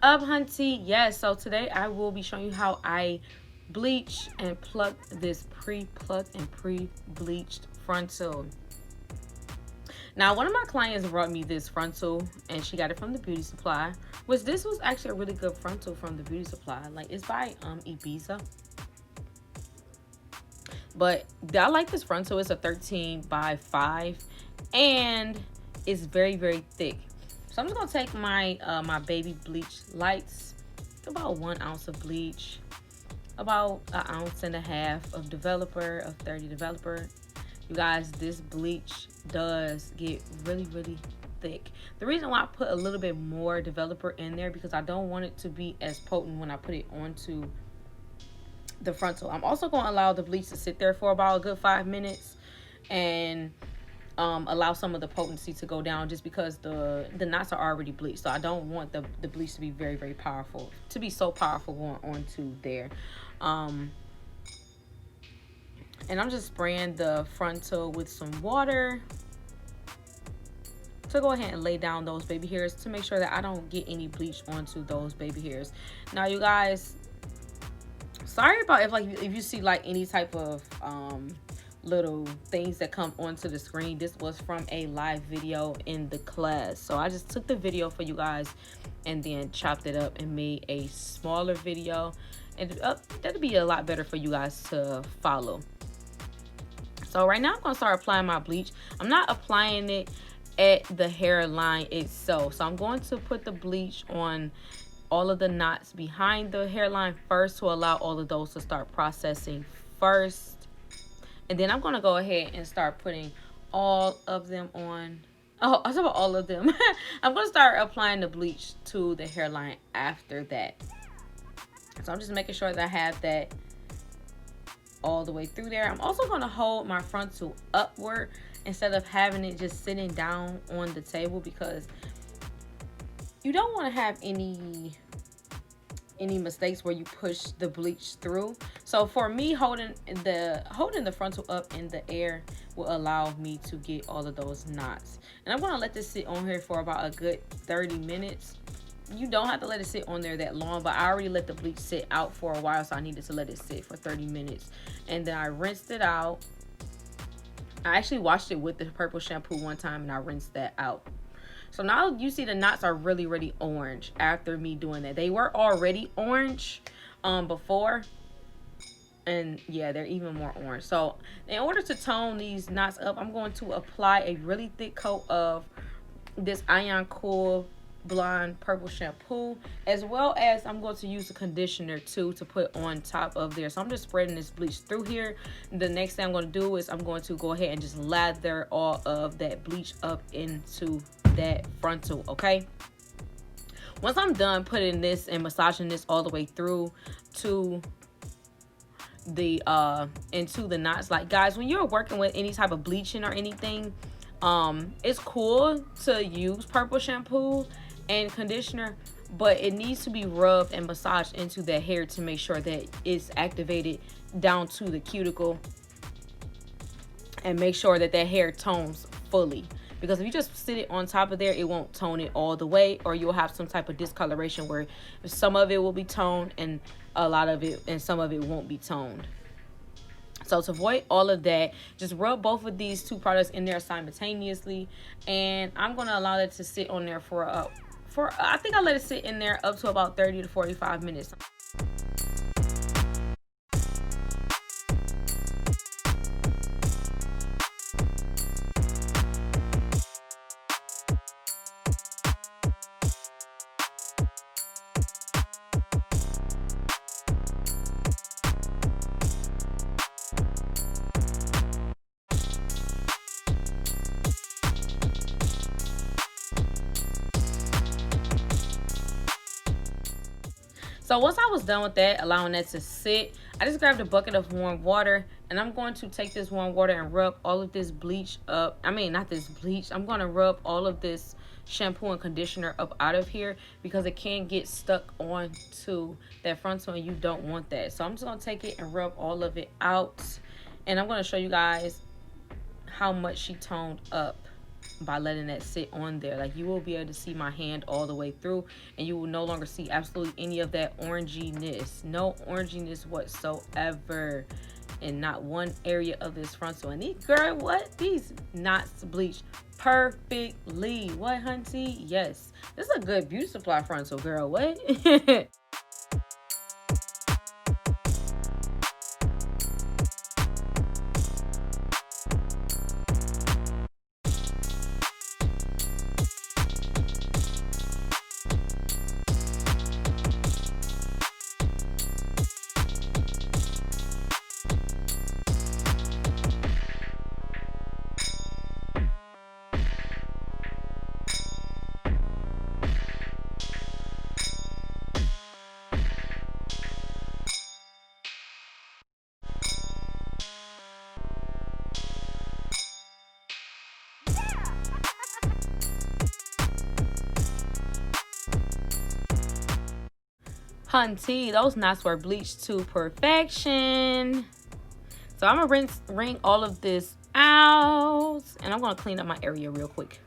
up, hunty? Yes, so today I will be showing you how I bleach and pluck this pre-plucked and pre-bleached frontal. Now, one of my clients brought me this frontal and she got it from the beauty supply, which this was actually a really good frontal from the beauty supply. Like, it's by Ibiza. But I like this frontal. It's a 13 by 5 and it's very, very thick. So I'm just gonna take my my baby bleach lights, about 1 ounce of bleach, about 1.5 ounces of developer, of 30 developer. You guys, this bleach does get really, really thick. The reason why I put a little bit more developer in there because I don't want it to be as potent when I put it onto the frontal. I'm also going to allow the bleach to sit there for about a good 5 minutes and allow some of the potency to go down, just because the knots are already bleached. So I don't want the bleach to be very, very powerful, to be so powerful going onto there. And I'm just spraying the frontal with some water to go ahead and lay down those baby hairs to make sure that I don't get any bleach onto those baby hairs. Now, you guys, sorry about if you see like any type of little things that come onto the screen. This was from a live video in the class, so I just took the video for you guys and then chopped it up and made a smaller video, and that'll be a lot better for you guys to follow. So right now I'm gonna start applying my bleach. I'm not applying it at the hairline itself, so I'm going to put the bleach on all of the knots behind the hairline first to allow all of those to start processing first, and then I'm going to go ahead and start putting all of them on. Oh, I was about all of them. I'm going to start applying the bleach to the hairline after that. So I'm just making sure that I have that all the way through there. I'm also going to hold my frontal upward instead of having it just sitting down on the table, because you don't want to have any mistakes where you push the bleach through. So for me, holding the frontal up in the air will allow me to get all of those knots. And I'm going to let this sit on here for about a good 30 minutes. You don't have to let it sit on there that long, but I already let the bleach sit out for a while, so I needed to let it sit for 30 minutes. And then I rinsed it out. I actually washed it with the purple shampoo one time and I rinsed that out. So now you see the knots are really, really orange after me doing that. They were already orange before, and yeah, they're even more orange. So in order to tone these knots up, I'm going to apply a really thick coat of this Ion Cool Blonde Purple shampoo, as well as I'm going to use a conditioner too to put on top of there. So I'm just spreading this bleach through here. The next thing I'm going to do is I'm going to go ahead and just lather all of that bleach up into that frontal. Okay, once I'm done putting this and massaging this all the way through to the into the knots, like, guys, when you're working with any type of bleaching or anything, it's cool to use purple shampoo and conditioner, but it needs to be rubbed and massaged into the hair to make sure that it's activated down to the cuticle, and make sure that that hair tones fully. Because if you just sit it on top of there, it won't tone it all the way, or you'll have some type of discoloration where some of it will be toned and a lot of it, and some of it won't be toned. So to avoid all of that, just rub both of these two products in there simultaneously, and I'm going to allow it to sit on there for I think I let it sit in there up to about 30 to 45 minutes. So once I was done with that, allowing that to sit, I just grabbed a bucket of warm water, and I'm going to take this warm water and rub all of this bleach up. I mean, not this bleach. I'm going to rub all of this shampoo and conditioner up out of here, because it can get stuck onto that frontal and you don't want that. So I'm just going to take it and rub all of it out, and I'm going to show you guys how much she toned up by letting that sit on there. Like, you will be able to see my hand all the way through, and you will no longer see absolutely any of that oranginess. No oranginess whatsoever in not one area of this frontal. And these, girl, what? These knots bleach perfectly. What, hunty? Yes. This is a good beauty supply frontal, girl. What? Hunty, those knots were bleached to perfection. So I'm gonna wring all of this out, and I'm gonna clean up my area real quick.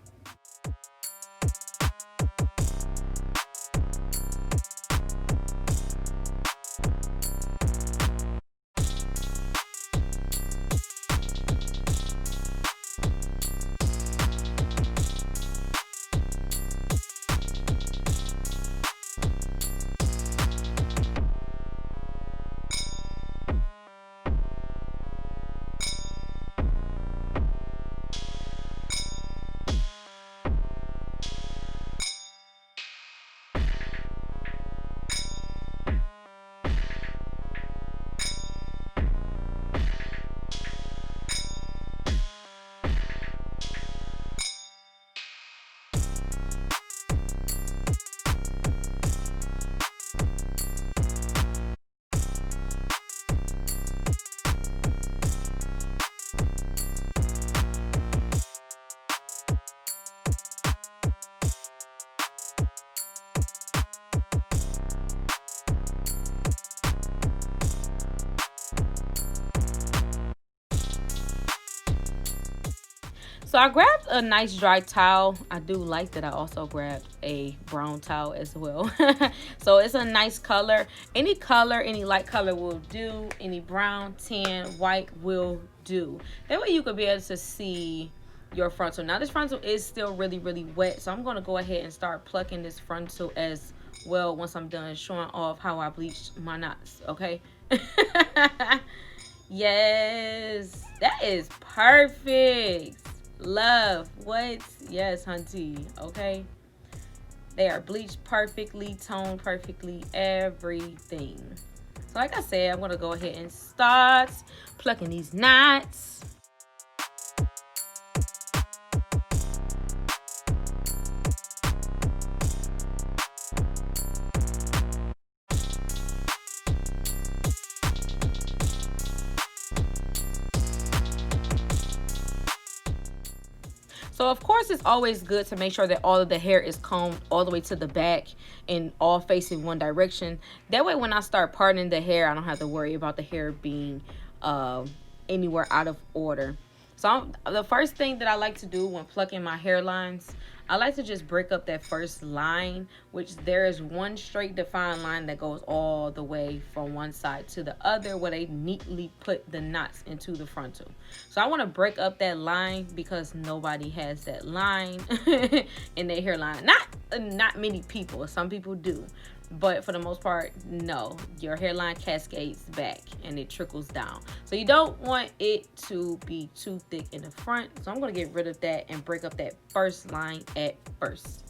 So I grabbed a nice dry towel. I do like that I also grabbed a brown towel as well. So it's a nice color, any light color will do. Any brown, tan, white will do. That way you could be able to see your frontal. Now this frontal is still really wet, so I'm going to go ahead and start plucking this frontal as well once I'm done showing off how I bleached my knots. Okay. Yes, that is perfect. Love. What? Yes, hunty. Okay, they are bleached perfectly, toned perfectly, everything. So like I said, I'm gonna go ahead and start plucking these knots. So of course it's always good to make sure that all of the hair is combed all the way to the back and all facing one direction. That way when I start parting the hair, I don't have to worry about the hair being anywhere out of order. So the first thing that I like to do when plucking my hairlines, I like to just break up that first line, which there is one straight defined line that goes all the way from one side to the other where they neatly put the knots into the frontal. So I want to break up that line because nobody has that line in their hairline. Not many people. Some people do. But for the most part, no. Your hairline cascades back and it trickles down. So you don't want it to be too thick in the front. So I'm going to get rid of that and break up that first line at first.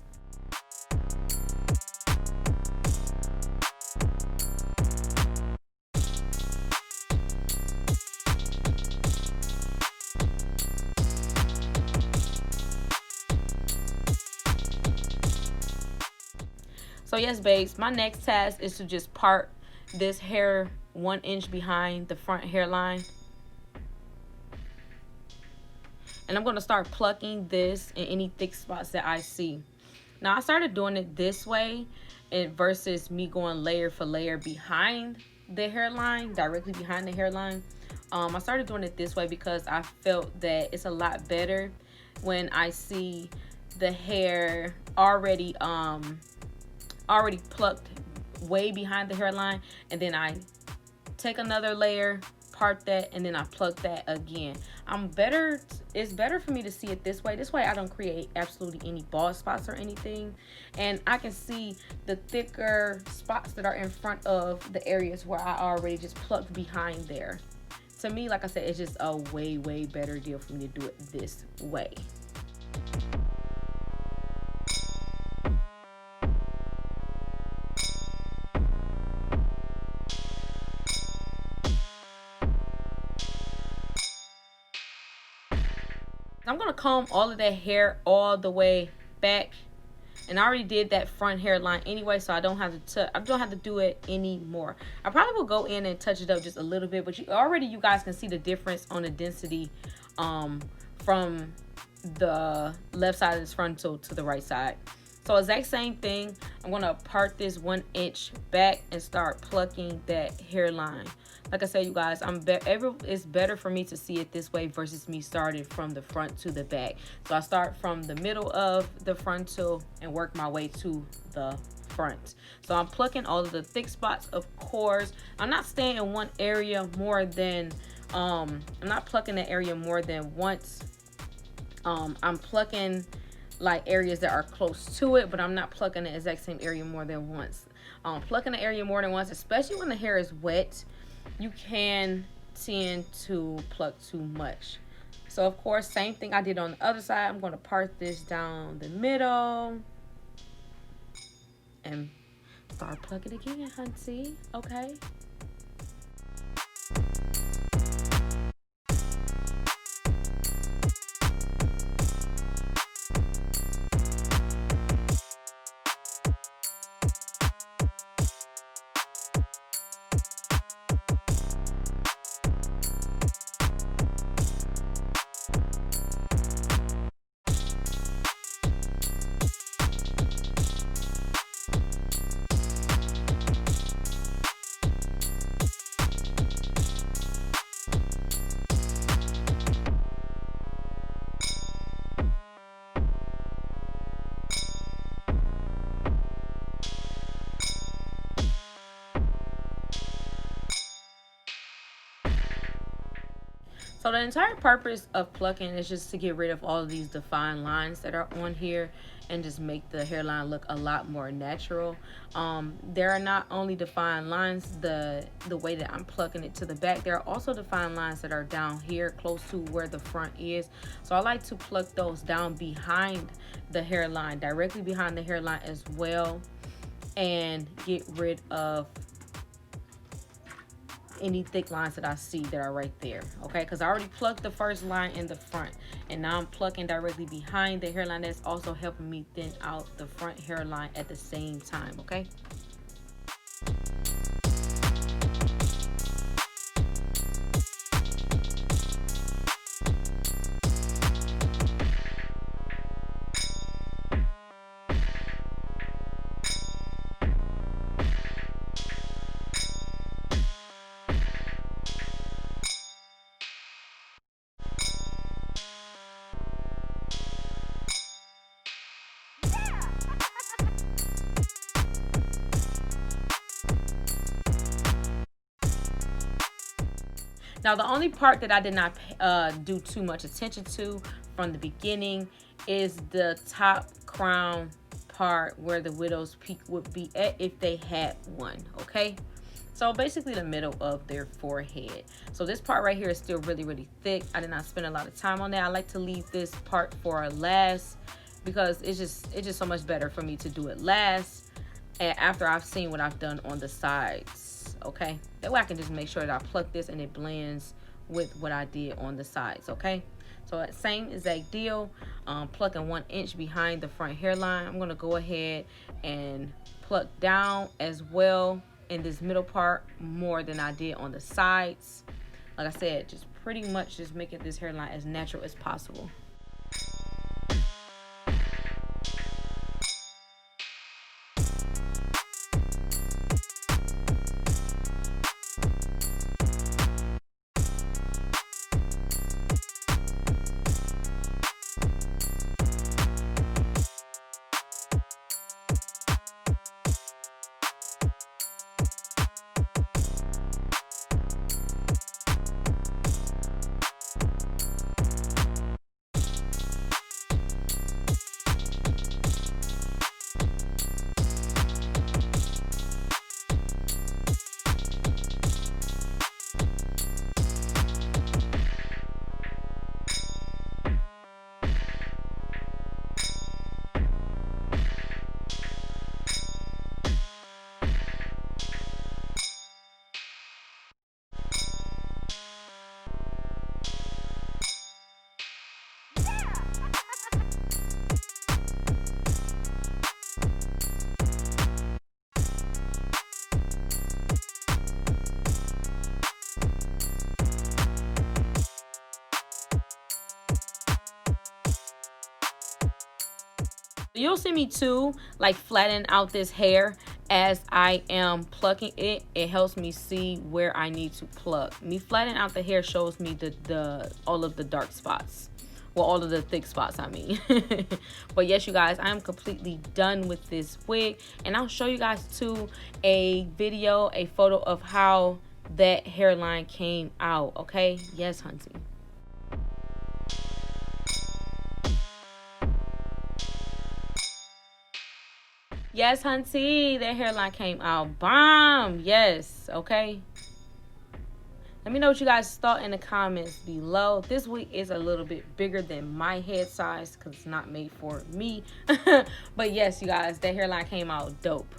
So yes, babes, my next task is to just part this hair 1 inch behind the front hairline. And I'm going to start plucking this in any thick spots that I see. Now, I started doing it this way versus me going layer for layer behind the hairline, directly behind the hairline. I started doing it this way because I felt that it's a lot better when I see the hair already already plucked way behind the hairline, and then I take another layer, part that, and then I pluck that again. It's better for me to see it this way. This way I don't create absolutely any bald spots or anything, and I can see the thicker spots that are in front of the areas where I already just plucked behind there. To me, like I said, it's just a way better deal for me to do it this way. I'm gonna comb all of that hair all the way back, and I already did that front hairline anyway, so I don't have to do it anymore. I probably will go in and touch it up just a little bit, but you guys can see the difference on the density from the left side of this frontal to the right side. So exact same thing. I'm gonna part this 1 inch back and start plucking that hairline. Like I said, you guys, it's better for me to see it this way versus me starting from the front to the back. So I start from the middle of the frontal and work my way to the front. So I'm plucking all of the thick spots, of course. I'm not staying in one area more than I'm not plucking the area more than once. I'm plucking like areas that are close to it, but I'm not plucking the exact same area more than once. Plucking the area more than once, especially when the hair is wet, you can tend to pluck too much. So of course, same thing I did on the other side. I'm going to part this down the middle and start plucking again, hunty. Okay. So the entire purpose of plucking is just to get rid of all of these defined lines that are on here and just make the hairline look a lot more natural. There are not only defined lines the way that I'm plucking it to the back, there are also defined lines that are down here close to where the front is. So I like to pluck those down behind the hairline, directly behind the hairline as well, and get rid of any thick lines that I see that are right there. Okay, because I already plucked the first line in the front, and now I'm plucking directly behind the hairline. That's also helping me thin out the front hairline at the same time. Okay. Now, the only part that I did not do too much attention to from the beginning is the top crown part where the widow's peak would be at if they had one, okay? So basically the middle of their forehead. So this part right here is still really thick. I did not spend a lot of time on that. I like to leave this part for last because it's just so much better for me to do it last and after I've seen what I've done on the sides. Okay, that way I can just make sure that I pluck this and it blends with what I did on the sides. Okay, so that same exact deal, plucking 1 inch behind the front hairline. I'm gonna go ahead and pluck down as well in this middle part more than I did on the sides. Like I said, just pretty much just making this hairline as natural as possible. You'll see me too, like flatten out this hair as I am plucking it. It helps me see where I need to pluck. Me flattening out the hair shows me the all of the dark spots. Well, all of the thick spots, I mean. But yes, you guys, I am completely done with this wig, and I'll show you guys too a video, a photo of how that hairline came out. Okay, yes, hunty. Yes, hunty, that hairline came out bomb. Yes, okay. Let me know what you guys thought in the comments below. This wig is a little bit bigger than my head size because it's not made for me. But yes, you guys, that hairline came out dope.